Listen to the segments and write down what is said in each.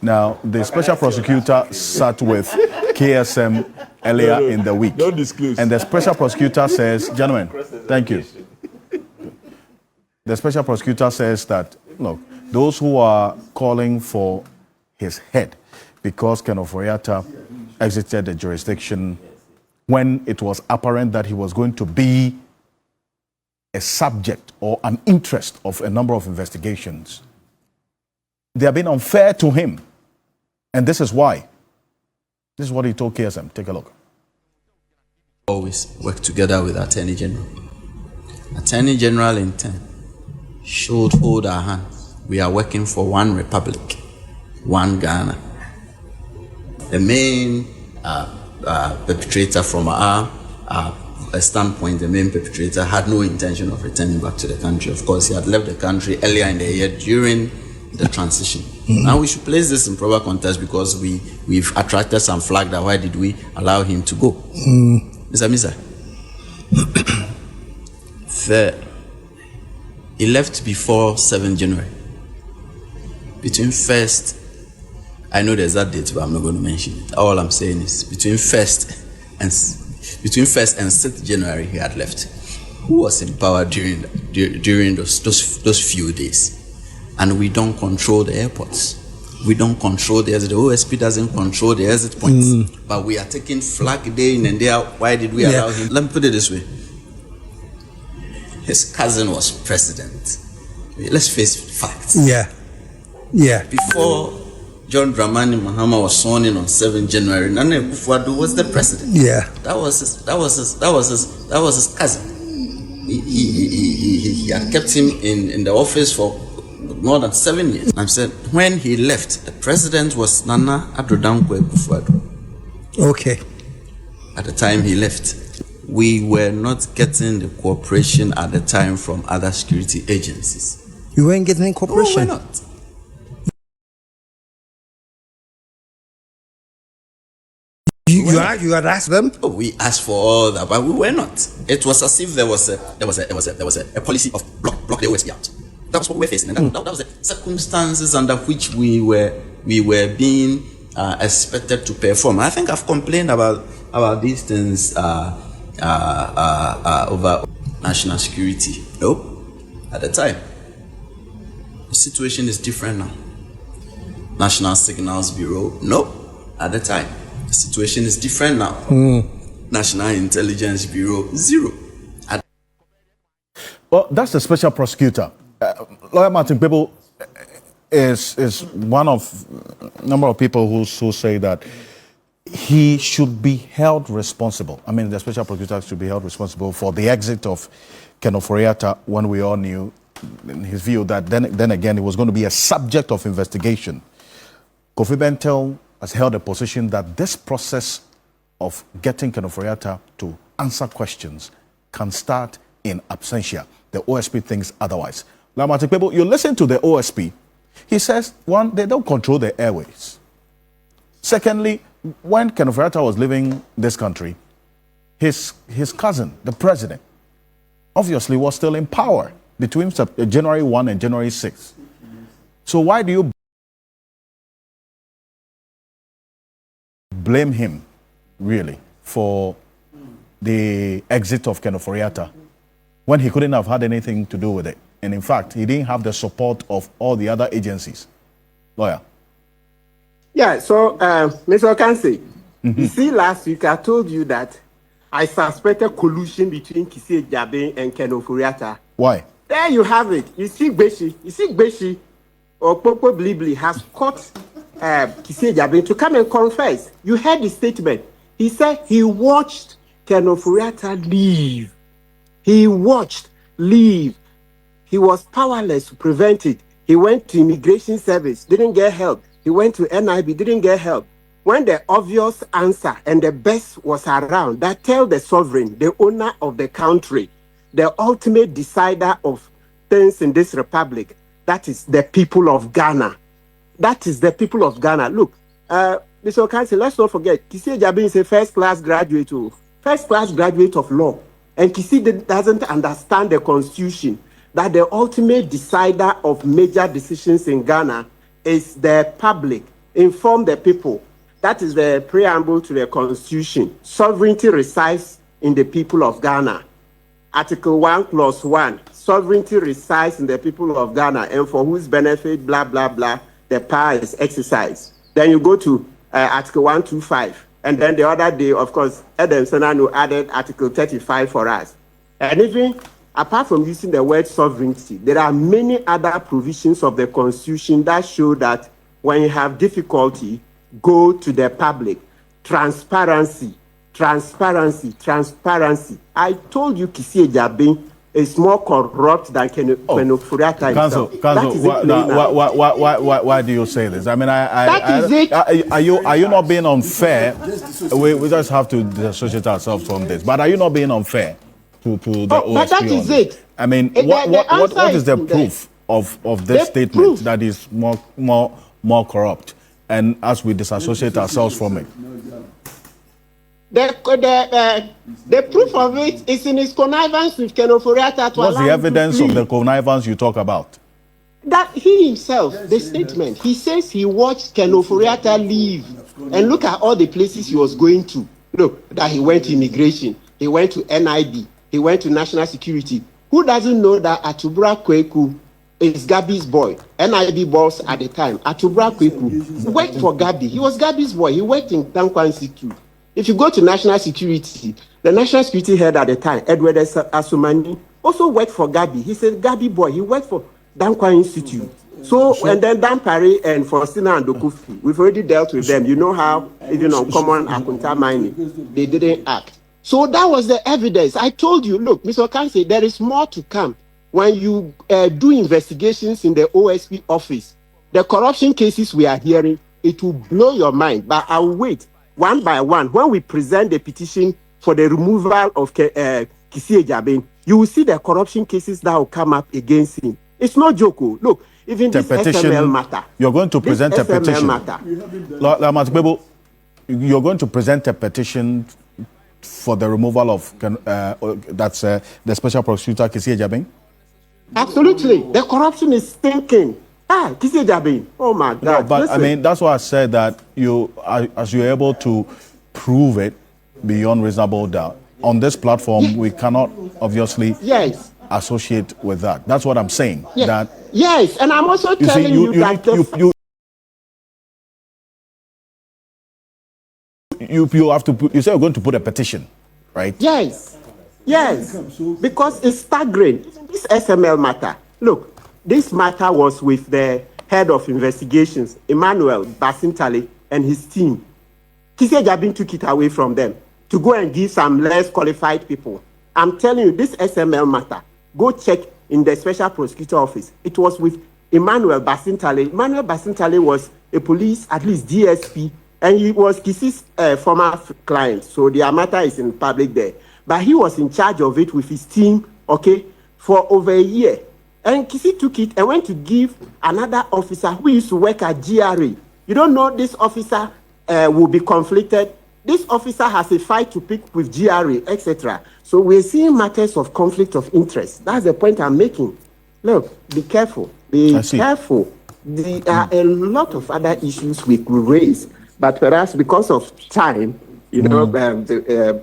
Now, the special prosecutor sat with KSM earlier in the week. Don't disclose. And the special prosecutor says, gentlemen, thank you. The special prosecutor says that, look, those who are calling for his head because Ken Ofori Atta exited the jurisdiction when it was apparent that he was going to be a subject or an interest of a number of investigations. They have been unfair to him. And this is why. This is what he told KSM. Take a look. Always work together with Attorney General. Attorney General in turn should hold our hands. We are working for one republic, one Ghana. The main perpetrator from our standpoint, the main perpetrator had no intention of returning back to the country. Of course, he had left the country earlier in the year during the transition. Now we should place this in proper context because we've attracted some flag that why did we allow him to go? Mr. He left before 7 January. Between 1st, I know the exact date, but I'm not going to mention it. All I'm saying is between 1st and 6th January, he had left. Who was in power during those few days? And we don't control the airports. We don't control the exit. The OSP doesn't control the exit points. But we are taking flag day in and day out. Why did we allow him? Let me put it this way. His cousin was president. Let's face facts. Yeah. Before John Dramani Mahama was sworn in on 7 January, Nana Akufo Addo was the president. Yeah. That was his cousin. He had kept him in the office for more than 7 years. I'm saying when he left, the president was Nana Akufo Addo. Okay. At the time he left, we were not getting the cooperation at the time from other security agencies. You weren't getting cooperation? No, we're not. You had asked them? Oh, we asked for all that, but we were not. It was as if there was a policy of block the OSP out. That was what we were facing, and that was the circumstances under which we were being expected to perform. I think I've complained about these things over national security. Nope. At the time, the situation is different now. National Signals Bureau. Nope. At the time, the situation is different now. National Intelligence Bureau. Zero. Well, that's the special prosecutor. Lawyer Martin Kpebu is one of a number of people who say that he should be held responsible. I mean, the special prosecutor should be held responsible for the exit of Ken Ofori Atta when we all knew, in his view, that then again, it was going to be a subject of investigation. Kofi Bentel has held a position that this process of getting Ken Ofori Atta to answer questions can start in absentia. The OSP thinks otherwise. Now, Martin Kpebu, you listen to the OSP. He says, one, they don't control the airways. Secondly, when Ken Ofori Atta was leaving this country, his cousin, the president, obviously was still in power between January 1 and January 6. So why do you blame him, really, for the exit of Ken Ofori Atta when he couldn't have had anything to do with it? And in fact, he didn't have the support of all the other agencies. Lawyer. Yeah, so, Mr. Okansi, you see, last week I told you that I suspected collusion between Kisi Agyapong and Ken Ofori Atta. Why? There you have it. You see Gbeshi or Popo Blibli has caught Kisi Agyapong to come and confess. You heard the statement. He said he watched Ken Ofori Atta leave. He watched leave. He was powerless to prevent it. He went to immigration service, didn't get help. He went to NIB, didn't get help. When the obvious answer and the best was around, that tell the sovereign, the owner of the country, the ultimate decider of things in this republic, that is the people of Ghana. That is the people of Ghana. Look, Mr. Okansi, let's not forget, Kisi Agyapong is a first-class graduate of law. And Kisi doesn't understand the constitution, that the ultimate decider of major decisions in Ghana is the public, inform the people. That is the preamble to the Constitution. Sovereignty resides in the people of Ghana. Article 1, Clause 1. Sovereignty resides in the people of Ghana, and for whose benefit, blah, blah, blah, the power is exercised. Then you go to Article 125. And then the other day, of course, Adam Senano added Article 35 for us. And even apart from using the word sovereignty, there are many other provisions of the Constitution that show that when you have difficulty, go to the public. Transparency, transparency, transparency. I told you Kisi Agyapong is more corrupt than Ken Ofori Atta himself. Why do you say this? I mean, that is it. Are you not being unfair? We just have to dissociate ourselves from this. But are you not being unfair to the OSP? But that is it. I mean, what is the proof of this statement that is more corrupt? And as we disassociate ourselves from it. The proof of it is in his connivance with Ken Ofori Atta. What's the evidence of the connivance you talk about? That he himself, the statement, he says he watched Ken Ofori Atta leave and look at all the places he was going to. Look, that he went to immigration, he went to NIB, he went to national security. Who doesn't know that Atubra Kweku is Gabby's boy, NIB boss at the time? Atubra Kweku worked for Gabby. He was Gabby's boy. He worked in Dankwa Institute. If you go to national security, the national security head at the time, Edward Asumani, also worked for Gabby. He said Gabby boy. He worked for Dankwa Institute. So, and then Dan Parry and Faustina and Dokufi, we've already dealt with them. You know how, even on common Akunta mining, they didn't act. So that was the evidence. I told you, look, Mr. Okanse, there is more to come. When you do investigations in the OSP office, the corruption cases we are hearing, it will blow your mind. But I'll wait one by one. When we present the petition for the removal of Kisi Agyapong, you will see the corruption cases that will come up against him. It's no joke. Look, even the this petition, SML matter. You're going to present a petition. Matter. You're going to present a petition for the removal of the special prosecutor Kisi Agyapong? Absolutely. The corruption is stinking. Kisi Agyapong. Oh my God. No, but listen. I mean, that's why I said that as you're able to prove it beyond reasonable doubt, on this platform, we cannot obviously associate with that. That's what I'm saying. Yes. That yes, and I'm also telling you that you have to. You say you're going to put a petition, right? Yes, yes, because it's staggering. This SML matter. Look, this matter was with the head of investigations, Emmanuel Basintale, and his team. Kisi Agyapong took it away from them to go and give some less qualified people. I'm telling you, this SML matter, go check in the special prosecutor office. It was with Emmanuel Basintale. Emmanuel Basintale was a police, at least DSP, and he was Kisi's former client. So the matter is in public there. But he was in charge of it with his team, okay, for over a year. And Kisi took it and went to give another officer who used to work at GRA. You don't know this officer will be conflicted. This officer has a fight to pick with GRA, etc. So we're seeing matters of conflict of interest. That's the point I'm making. Look, be careful. Be careful. There are a lot of other issues we could raise, but perhaps because of time, you know,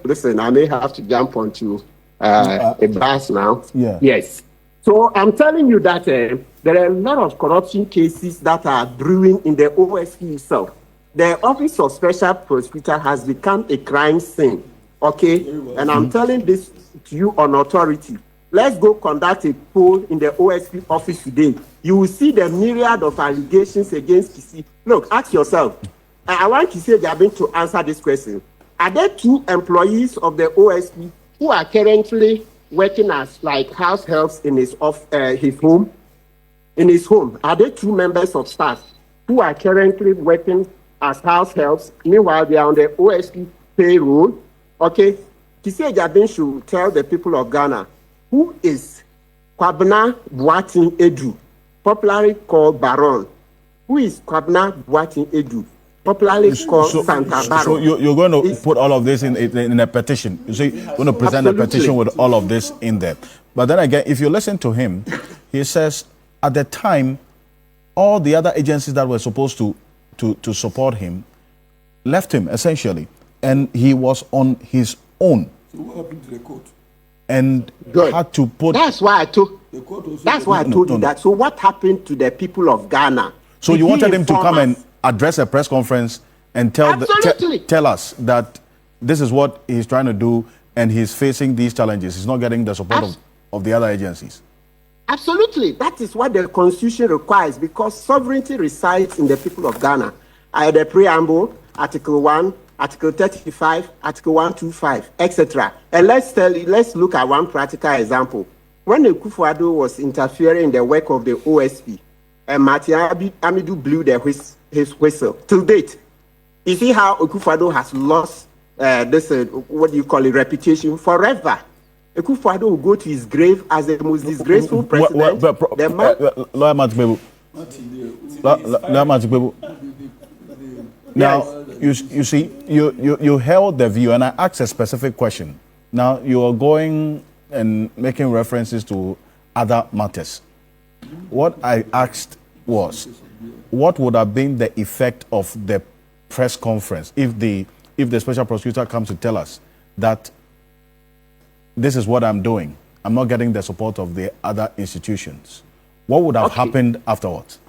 listen, I may have to jump onto a bus now. Yeah. Yes. So I'm telling you that there are a lot of corruption cases that are brewing in the OSP itself. The Office of Special Prosecutor has become a crime scene, okay? And I'm telling this to you on authority. Let's go conduct a poll in the OSP office today. You will see the myriad of allegations against Kisi. Look, ask yourself. I want Kisi Agyapong to answer this question. Are there 2 employees of the OSP who are currently working as like house helps in his home? In his home, are there 2 members of staff who are currently working as house helps? Meanwhile, they are on the OSP payroll. Okay, Kisi Agyapong should tell the people of Ghana who is Kwabena Agyarko, popularly called Baron. Who is Kwabena Agyarko, popularly called Santa Baron? So you're going to put all of this in a petition. You see, you're going to present a petition with all of this in there. But then again, if you listen to him, he says at the time, all the other agencies that were supposed to to support him, left him essentially, and he was on his own. So what happened to the court? And Good. had to put. That's why I told. The court also. That's why I told you that. So what happened to the people of Ghana? So Did you he wanted him to inform come us? and address a press conference and tell Absolutely. tell us that this is what he's trying to do and he's facing these challenges. He's not getting the support of the other agencies. Absolutely. That is what the Constitution requires, because sovereignty resides in the people of Ghana. The preamble, Article 1, Article 35, Article 125, etc. And let's look at one practical example. When Akufo Addo was interfering in the work of the OSP, and Mahamadu blew his whistle. Till date, you see how Akufo Addo has lost this, what do you call it, reputation forever. Akufo Addo will go to his grave as the most disgraceful president. Lawyer Kpebu. Lawyer Kpebu. Now, you see, you held the view, and I asked a specific question. Now, you are going and making references to other matters. What I asked was, what would have been the effect of the press conference if the special prosecutor comes to tell us that this is what I'm doing, I'm not getting the support of the other institutions? What would have happened afterwards?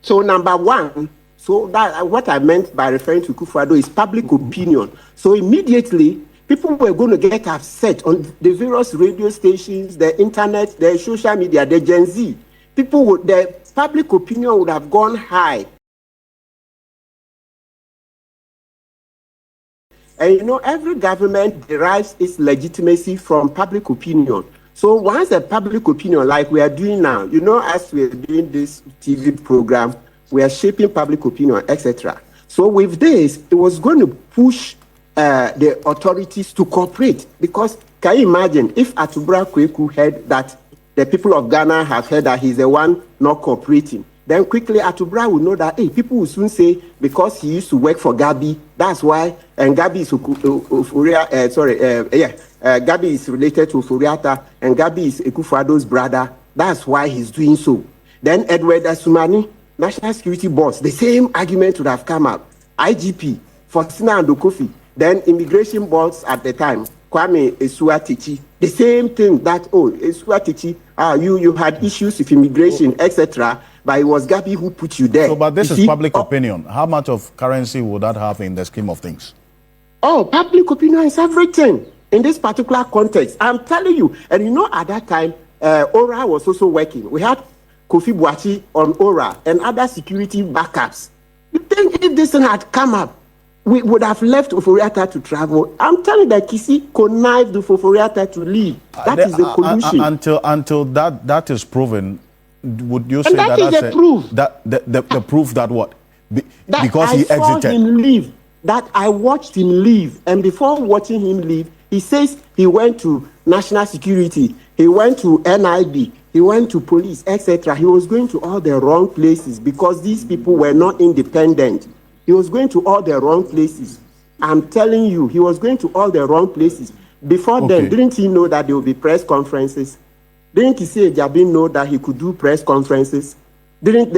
So number one, so that what I meant by referring to Akufo Addo is public opinion. So immediately, people were going to get upset on the various radio stations, the internet, the social media, the Gen Z. The public opinion would have gone high. And you know, every government derives its legitimacy from public opinion. So once the public opinion, like we are doing now, you know, as we are doing this TV program, we are shaping public opinion, etc. So with this, it was going to push the authorities to cooperate. Because can you imagine if Atubra Kweku heard that the people of Ghana have heard that he's the one not cooperating, then quickly Atubra will know that, hey, people will soon say, because he used to work for Gabby, that's why, and Gabby is Gabby is related to Ofori Atta, and Gabby is Akufo Addo's brother, that's why he's doing so. Then Edward Asumani, National Security Boss, the same argument would have come up. IGP, Faustina and Kofi, then immigration boards at the time, Kwame Esuatichi, the same thing that, Esuatichi, you had issues with immigration, etc., but it was Gabby who put you there. So, but this is public opinion. How much of currency would that have in the scheme of things? Oh, public opinion is everything in this particular context. I'm telling you. And you know, at that time, ORA was also working. We had Kofi Boakye on ORA and other security backups. You think if this thing had come up, we would have left Ofori Atta to travel? I'm telling you that Kisi connived with Ofori Atta to leave. That is the collusion. Until that is proven, would you say and that is the proof? The proof that what? Because he exited. I saw him leave. That I watched him leave. And before watching him leave, he says he went to National Security, he went to NIB, he went to police, etc. He was going to all the wrong places because these people were not independent. He was going to all the wrong places. I'm telling you, he was going to all the wrong places. Before then, didn't he know that there will be press conferences? Didn't Kennedy Agyapong know that he could do press conferences? Didn't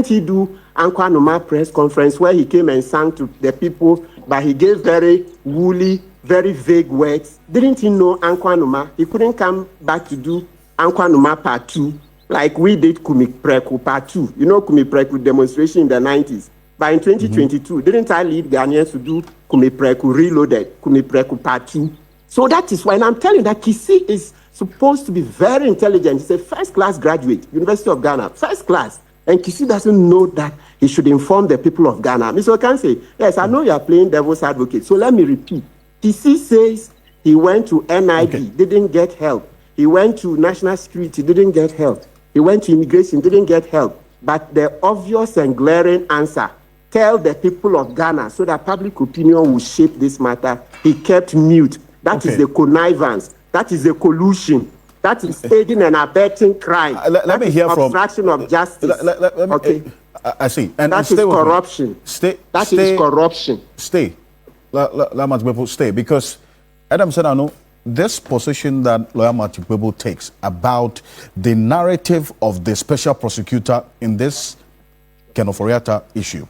he do Ankwanuma press conference where he came and sang to the people, but he gave very woolly, very vague words? Didn't he know Ankwanuma? He couldn't come back to do Ankwanuma part 2, like we did Kumipreku part 2. You know Kumipreku demonstration in the 90s. But in 2022, didn't I lead Ghanaians to do Kumipreku Reloaded, Kumipreku part 2? So that is why, and I'm telling you that Kisi is supposed to be very intelligent. He's a first-class graduate, University of Ghana, first class. And Kisi doesn't know that he should inform the people of Ghana. Mr. Okanse, yes, I know you are playing devil's advocate. So let me repeat. Kisi says he went to NIB, didn't get help. He went to National Security, didn't get help. He went to immigration, didn't get help. But the obvious and glaring answer, tell the people of Ghana so that public opinion will shape this matter. He kept mute. That is the connivance. That is the collusion. That is aiding and abetting crime. Let me hear from obstruction of justice. I see. And that is corruption. That is corruption. Stay. Stay. Because Adam said, I know this position that Lawyer Kpebu takes about the narrative of the special prosecutor in this Ken Ofori Atta issue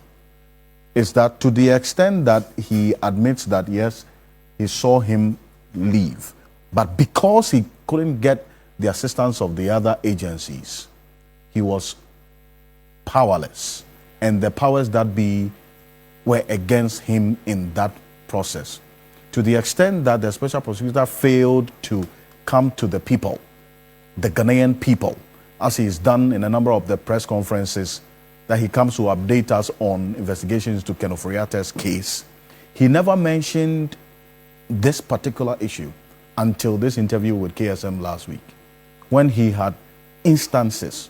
is that to the extent that he admits that, yes, he saw him leave, but because he couldn't get the assistance of the other agencies, he was powerless. And the powers that be were against him in that process. To the extent that the special prosecutor failed to come to the people, the Ghanaian people, as he's done in a number of the press conferences, that he comes to update us on investigations to Ken Ofori Atta's case. He never mentioned this particular issue until this interview with KSM last week, when he had instances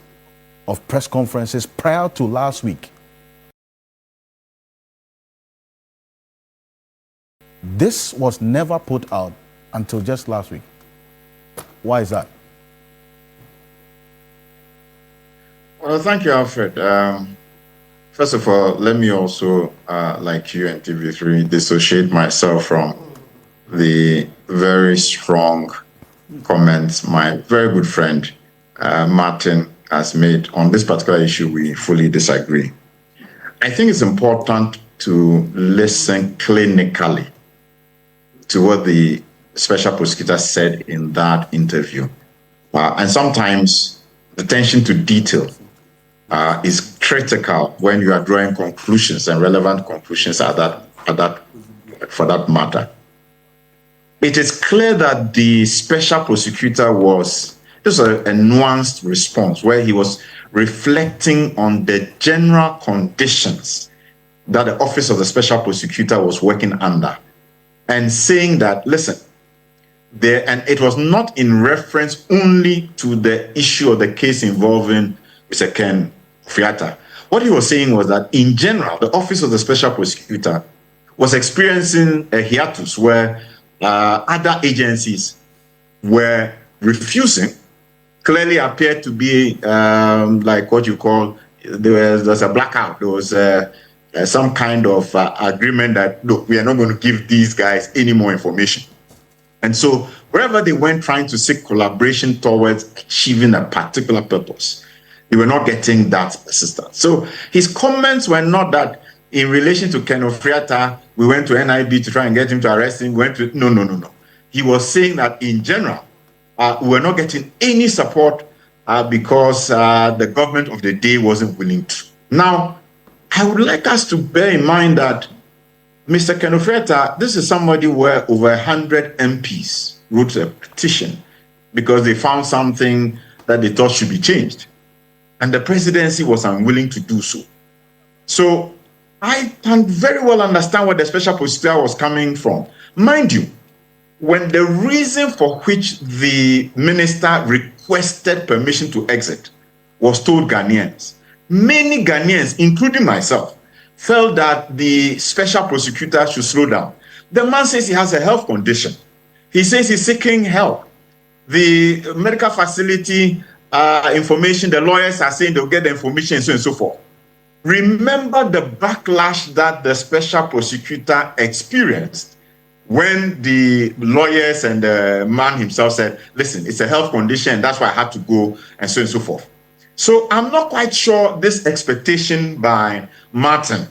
of press conferences prior to last week. This was never put out until just last week. Why is that? Well, thank you, Alfred. First of all, let me also, like you and TV3, dissociate myself from the very strong comments my very good friend Martin has made on this particular issue. We fully disagree. I think it's important to listen clinically to what the special prosecutor said in that interview. And sometimes attention to detail is critical when you are drawing conclusions and relevant conclusions for that matter. It is clear that the special prosecutor was, this was a nuanced response where he was reflecting on the general conditions that the office of the special prosecutor was working under, and saying that, listen, and it was not in reference only to the issue of the case involving Mr. Ken Ofori Atta. What he was saying was that, in general, the office of the special prosecutor was experiencing a hiatus where other agencies were refusing, clearly appeared to be like what you call, there was a blackout. There was some kind of agreement that, look, we are not going to give these guys any more information. And so wherever they went trying to seek collaboration towards achieving a particular purpose, they were not getting that assistance. So his comments were not that in relation to Ken Ofori Atta, we went to NIB to try and get him to arrest him. No. He was saying that in general, we were not getting any support because the government of the day wasn't willing to. Now, I would like us to bear in mind that Mr. Ken Ofori Atta, this is somebody where over 100 MPs wrote a petition because they found something that they thought should be changed. And the presidency was unwilling to do so. So I can very well understand where the special prosecutor was coming from. Mind you, when the reason for which the minister requested permission to exit was told Ghanaians, many Ghanaians, including myself, felt that the special prosecutor should slow down. The man says he has a health condition. He says he's seeking help. The medical facility information, the lawyers are saying they'll get the information and so on and so forth. Remember the backlash that the special prosecutor experienced when the lawyers and the man himself said, listen, it's a health condition, that's why I had to go, and so on and so forth. So I'm not quite sure this expectation by Martin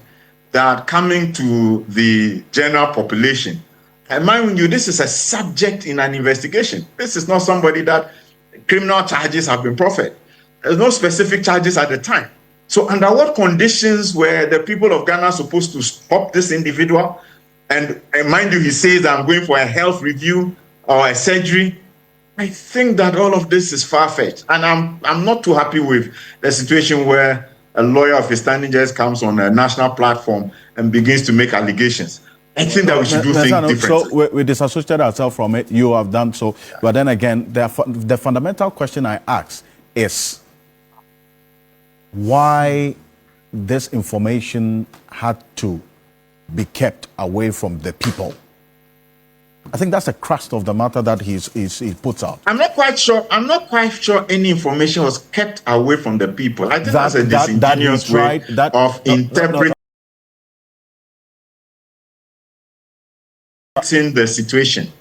that coming to the general population, and mind you, this is a subject in an investigation. This is not somebody that criminal charges have been proffered. There's no specific charges at the time. So under what conditions were the people of Ghana supposed to stop this individual? And mind you, he says, I'm going for a health review or a surgery. I think that all of this is far-fetched. And I'm not too happy with the situation where a lawyer of his standing just comes on a national platform and begins to make allegations. I think that we should do things differently. So we disassociate ourselves from it. You have done so. Yeah. But then again, the fundamental question I ask is why this information had to be kept away from the people. I think that's the crux of the matter that he puts out. I'm not quite sure any information was kept away from the people. I think that's a disingenuous way of interpreting the situation.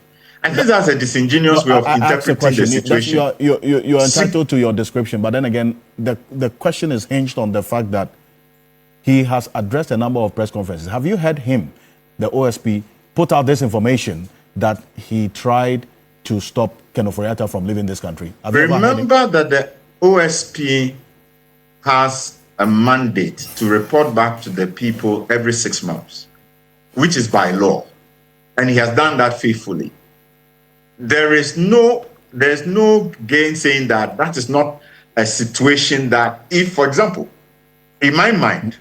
I think that's a disingenuous way of interpreting the situation. You're entitled to your description, but then again, the question is hinged on the fact that he has addressed a number of press conferences. Have you heard him, the OSP, put out this information that he tried to stop Ken Ofori Atta from leaving this country? Remember that the OSP has a mandate to report back to the people every 6 months, which is by law. And he has done that faithfully. There's no gainsaying that that is not a situation that, if, for example, in my mind,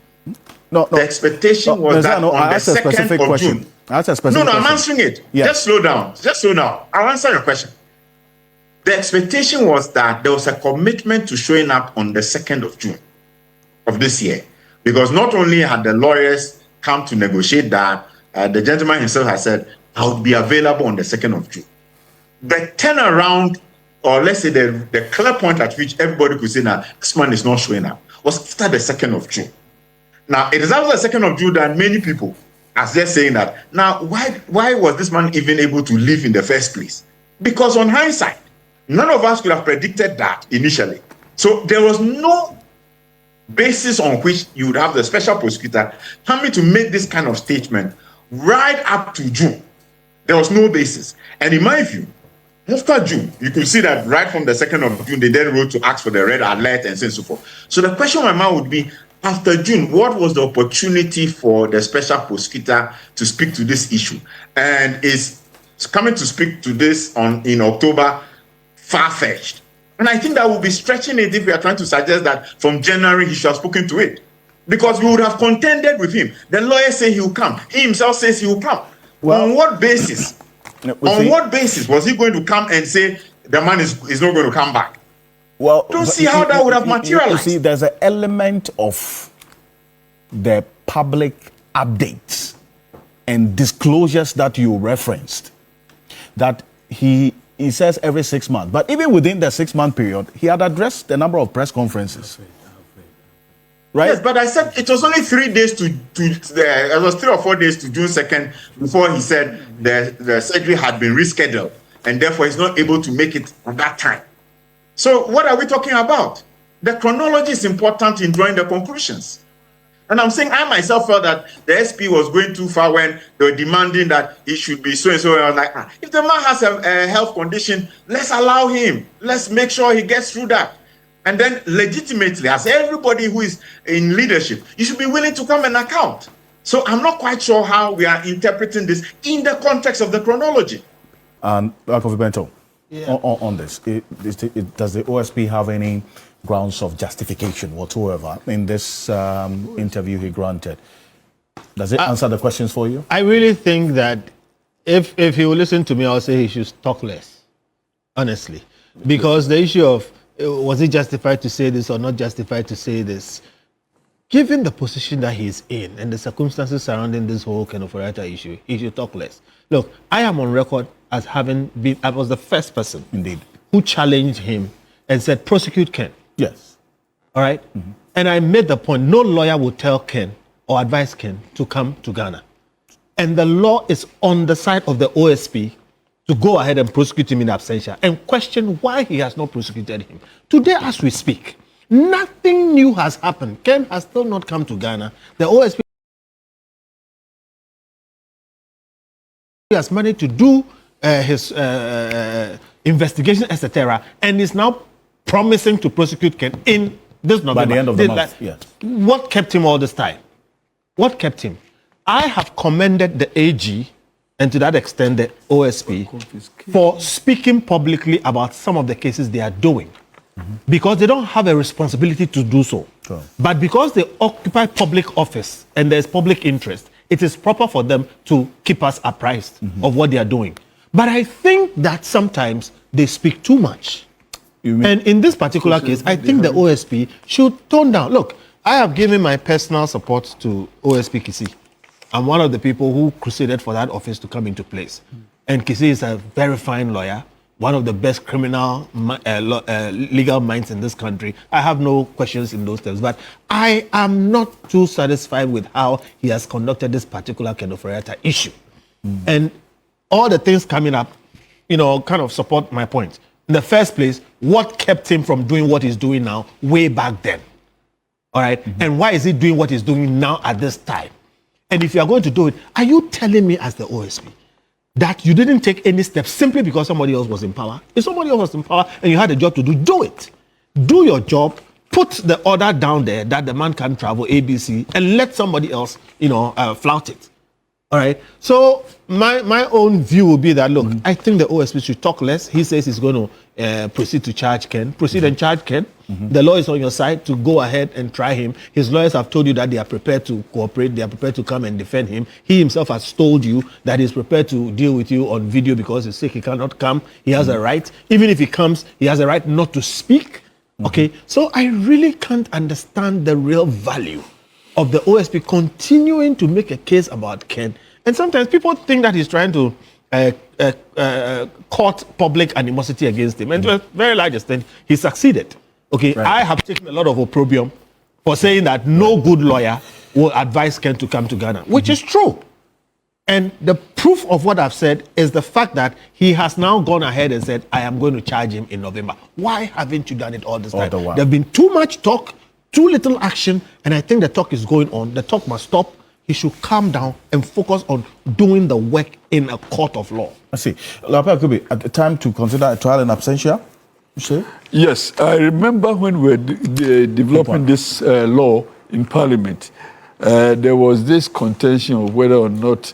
the expectation was that on the 2nd of June. I'm answering it. Yes. Just slow down. I'll answer your question. The expectation was that there was a commitment to showing up on the 2nd of June of this year, because not only had the lawyers come to negotiate that, the gentleman himself has said, I'll be available on the 2nd of June. The turnaround, or let's say the clear point at which everybody could say, now, this man is not showing up, was after the 2nd of June. Now, it is after the 2nd of June that many people are just saying that, now, why was this man even able to leave in the first place? Because on hindsight, none of us could have predicted that initially. So there was no basis on which you would have the special prosecutor coming to make this kind of statement right up to June. There was no basis. And in my view, after June, you could see that right from the 2nd of June, they then wrote to ask for the red alert and so forth. So the question on my mind would be, after June, what was the opportunity for the special prosecutor to speak to this issue? And is coming to speak to this in October far-fetched? And I think that would be stretching it if we are trying to suggest that from January he should have spoken to it. Because we would have contended with him. The lawyer says he will come. He himself says he will come. Well, on what basis? What basis was he going to come and say the man is not going to come back? Well, don't see how that would have materialized. You see, there's an element of the public updates and disclosures that you referenced that he says every 6 months. But even within the 6-month period, he had addressed a number of press conferences. Right? Yes, but I said it was only 3 days it was 3 or 4 days to June 2nd before he said the surgery had been rescheduled and therefore he's not able to make it at that time. So what are we talking about? The chronology is important in drawing the conclusions. And I'm saying I myself felt that the SP was going too far when they were demanding that he should be so and so. And I was like, if the man has a health condition, let's allow him. Let's make sure he gets through that. And then legitimately, as everybody who is in leadership, you should be willing to come and account. So I'm not quite sure how we are interpreting this in the context of the chronology. And Akufo Addo, on this, does the OSP have any grounds of justification whatsoever in this interview he granted? Does it answer the questions for you? I really think that if he will listen to me, I'll say he should talk less, honestly. Because the issue of was he justified to say this or not justified to say this, given the position that he's in and the circumstances surrounding this whole Ken Ofori Atta issue, he should talk less. Look, I am on record as having been, I was the first person indeed who challenged him and said, prosecute Ken. Yes. All right? Mm-hmm. And I made the point, no lawyer would tell Ken or advise Ken to come to Ghana. And the law is on the side of the OSP to go ahead and prosecute him in absentia and question why he has not prosecuted him. Today, as we speak, nothing new has happened. Ken has still not come to Ghana. The OSP has managed to do his investigation, etc., and is now promising to prosecute Ken in this November. By the end of the month, yes. What kept him all this time? What kept him? I have commended the AG and to that extent the OSP for speaking publicly about some of the cases they are doing. Mm-hmm. Because they don't have a responsibility to do so. Sure. But because they occupy public office and there's public interest, it is proper for them to keep us apprised of what they are doing. But I think that sometimes they speak too much. And in this particular case, I think the OSP should tone down. Look, I have given my personal support to OSP Kisi. I'm one of the people who crusaded for that office to come into place. And Kisi is a very fine lawyer, one of the best criminal legal minds in this country. I have no questions in those terms. But I am not too satisfied with how he has conducted this particular Ken Ofori Atta issue. And all the things coming up, you know, kind of support my point. In the first place, what kept him from doing what he's doing now way back then? All right? And why is he doing what he's doing now at this time? And if you are going to do it, are you telling me as the OSP that you didn't take any steps simply because somebody else was in power? If somebody else was in power and you had a job to do it. Do your job, put the order down there that the man can travel ABC and let somebody else, flout it. All right. So my own view will be that, look, I think the OSP should talk less. He says he's going to proceed to charge Ken. Proceed and charge Ken. The law is on your side to go ahead and try him. His lawyers have told you that they are prepared to cooperate. They are prepared to come and defend him. He himself has told you that he's prepared to deal with you on video because he's sick. He cannot come. He has a right. Even if he comes, he has a right not to speak. Okay. So I really can't understand the real value of the OSP continuing to make a case about Ken. And sometimes people think that he's trying to court public animosity against him. And to a very large extent, he succeeded. Okay, right. I have taken a lot of opprobrium for saying that no good lawyer will advise Ken to come to Ghana, which is true. And the proof of what I've said is the fact that he has now gone ahead and said, I am going to charge him in November. Why haven't you done it all this time? There have been too much talk, too little action, and I think the talk is going on. The talk must stop. He should calm down and focus on doing the work in a court of law. I see. At the time to consider a trial in absentia, you say? Yes, I remember when we were developing this law in Parliament, there was this contention of whether or not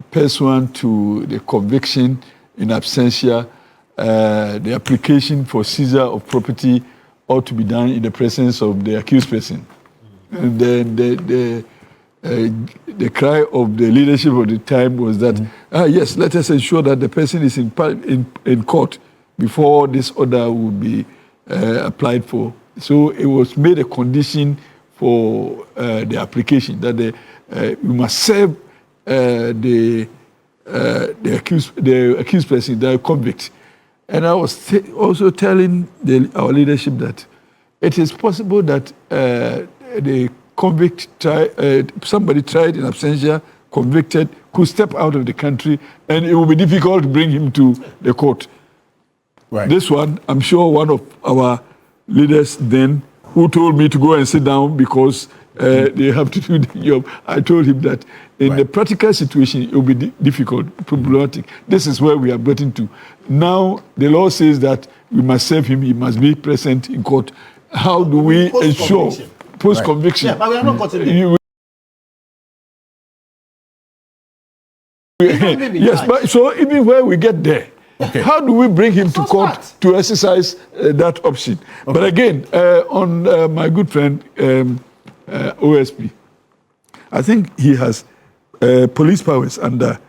pursuant to the conviction in absentia, the application for seizure of property ought to be done in the presence of the accused person. And then the cry of the leadership of the time was that, yes, let us ensure that the person is in court before this order would be applied for. So it was made a condition for the application that we must serve the accused person, the convict. And I was also telling our leadership that it is possible that the convict, somebody tried in absentia, convicted, could step out of the country, and it will be difficult to bring him to the court. Right. This one, I'm sure one of our leaders then, who told me to go and sit down because they have to do the job, I told him that in the practical situation, it will be difficult, problematic. This is where we are getting to. Now, the law says that we must serve him, he must be present in court. How do we ensure post-conviction? Yeah, but we are not continuing. Yes, but so even where we get there, how do we bring him to court to exercise that option? Okay. But again, on my good friend OSP, I think he has police powers under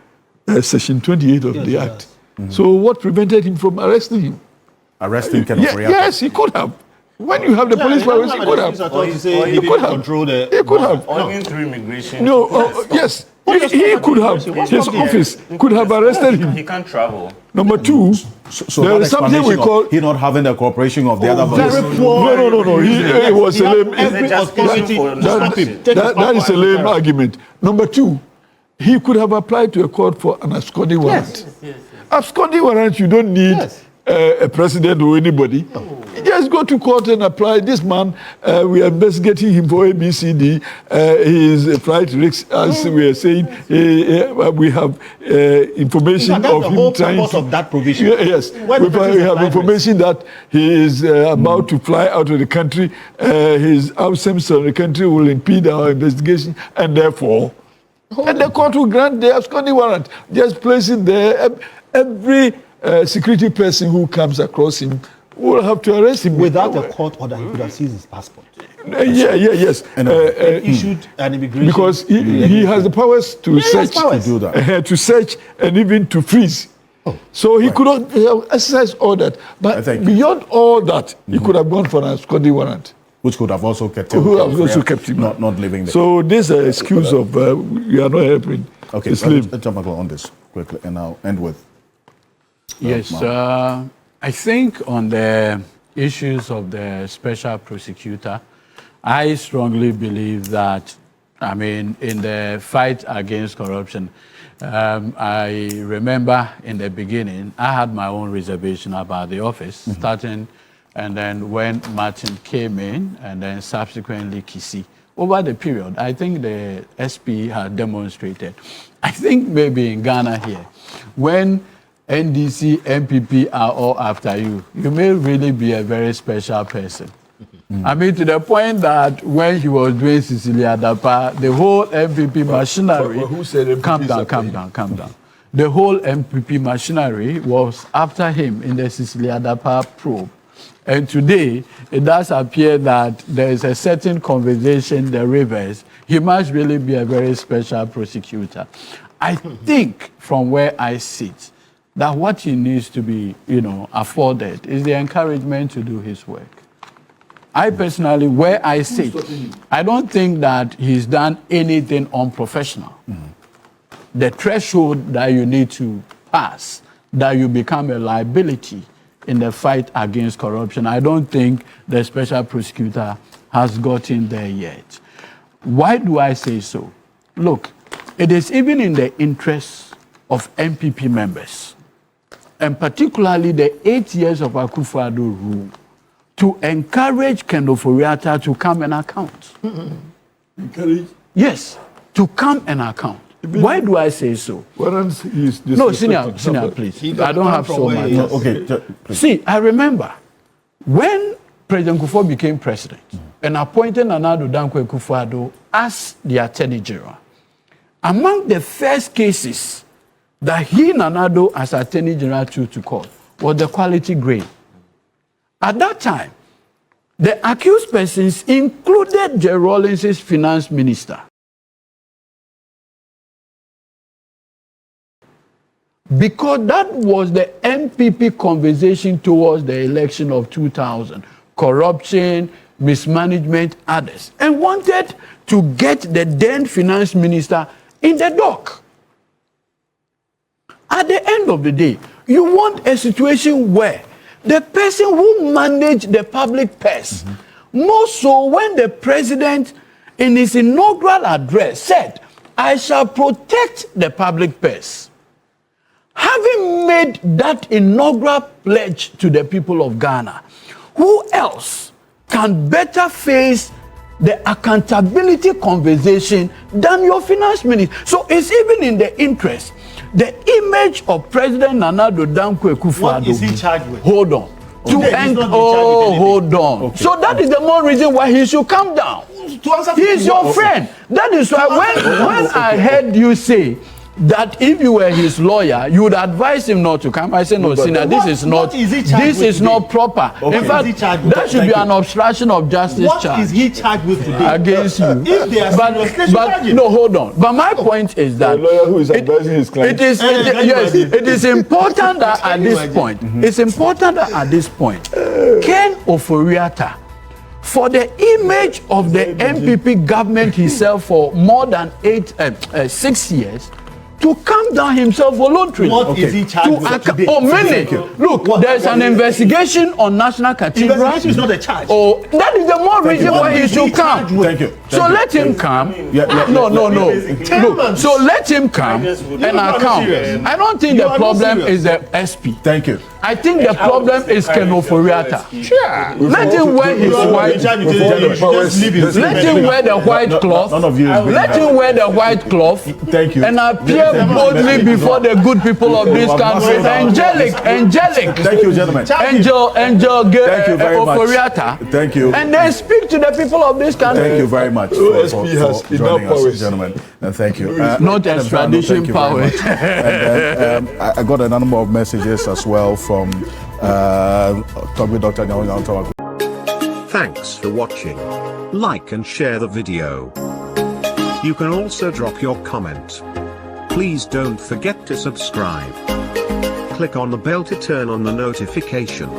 Section 28 of the Act. So what prevented him from arresting him? Arresting Ken Ofori Atta? Yes, he could have. When you have the police powers, he could have. He could have. He could have. Or even through immigration. No, yes. He could have. His office could have arrested him. He can't travel. Number two, so there is something we call he not having the cooperation of the other very poor. No. He was a lame. That is a lame argument. Number two, he could have applied to a court for an absconding warrant. Yes. Absconding warrant, you don't need a president or anybody. Just go to court and apply. This man, we are investigating him for ABCD. He is a flight risk, as we are saying. We have information of him trying to... of that provision. Yes, we have information that he is about to fly out of the country. His absence from the country will impede our investigation, and therefore, and the court will grant the absconding warrant. Just place it there. Every security person who comes across him will have to arrest him. Without a court order, he could have seized his passport. Yes. Issued an immigration... Because he has the powers to search, to do that. To search and even to freeze. So he could not exercise all that. But beyond all that, he could have gone for an absconding warrant. Which could have also kept him. Not living there. So this excuse of we are not helping. Okay, let's jump on this quickly, and I'll end with... Yes, I think on the issues of the special prosecutor, I strongly believe that, in the fight against corruption, I remember in the beginning, I had my own reservation about the office, starting and then when Martin came in, and then subsequently Kisi. Over the period, I think the SP had demonstrated. I think maybe in Ghana here, when NDC, MPP are all after you, you may really be a very special person. I mean, to the point that when he was doing Cecilia Dapa, the whole MPP machinery... Who said MPP? Calm down. The whole MPP machinery was after him in the Cecilia Dapa probe. And today, it does appear that there is a certain conversation, the reverse. He must really be a very special prosecutor. I think, from where I sit, that what he needs to be, afforded is the encouragement to do his work. I personally, where I sit, I don't think that he's done anything unprofessional. The threshold that you need to pass, that you become a liability in the fight against corruption, I don't think the special prosecutor has gotten there yet. Why do I say so? Look, it is even in the interests of MPP members, and particularly the 8 years of Akufo Addo rule, to encourage Ken Ofori Atta to come and account. Encourage? Yes, to come and account. Why do I say so? No, senior, please. I don't have so much. Okay, please. See, I remember when President Akufo became president and appointed Nana Dankwa Akufo Addo as the Attorney General, among the first cases that he, Nana Addo, as Attorney General, took to court was the quality grain. At that time, the accused persons included J. Rawlings' finance minister. Because that was the MPP conversation towards the election of 2000. Corruption, mismanagement, others. And wanted to get the then finance minister in the dock. At the end of the day, you want a situation where the person who managed the public purse, more so when the president in his inaugural address said, I shall protect the public purse. Having made that inaugural pledge to the people of Ghana, who else can better face the accountability conversation than your finance minister? So it's even in the interest. The image of President Nana Dankwa Akufo Addo. What is he charged with? Hold on. Okay. Hold on. Okay. So that is the more reason why he should come down. He is your friend. That is why when I heard you say that if you were his lawyer, you would advise him not to come. I said, no, Sina, this is not proper. Okay. In fact, that should be an obstruction of justice charge. What is he charged with today? Against you. If they are but no, hold on. But my point is that the lawyer who is advising his client. It is important that at this point, it's important that at this point, Ken Ofori Atta, for the image of the MPP government himself for more than 6 years, to come down himself voluntarily. What is he charged with today? Look, there's an investigation on National Cathedral. Investigation is not a charge. Oh, that is the more reason why he should come. Thank you. So let him come. No. Look, so let him come and account. I don't think the problem is the SP. Thank you. I think the problem is Ken Ofori Atta. Let him wear his white. Let him wear the white cloth. Let him wear the white cloth. Thank you. And appear boldly before the good people of this country. Angelic. Thank you, gentlemen. Angel Thank you very much. Ofori Atta. Thank you. And then speak to the people of this country. Thank you very much for joining us, gentlemen. And thank you. Not extradition power. And I got a number of messages as well from Dr. Thanks for watching. Like and share the video. You can also drop your comment. Please don't forget to subscribe. Click on the bell to turn on the notification.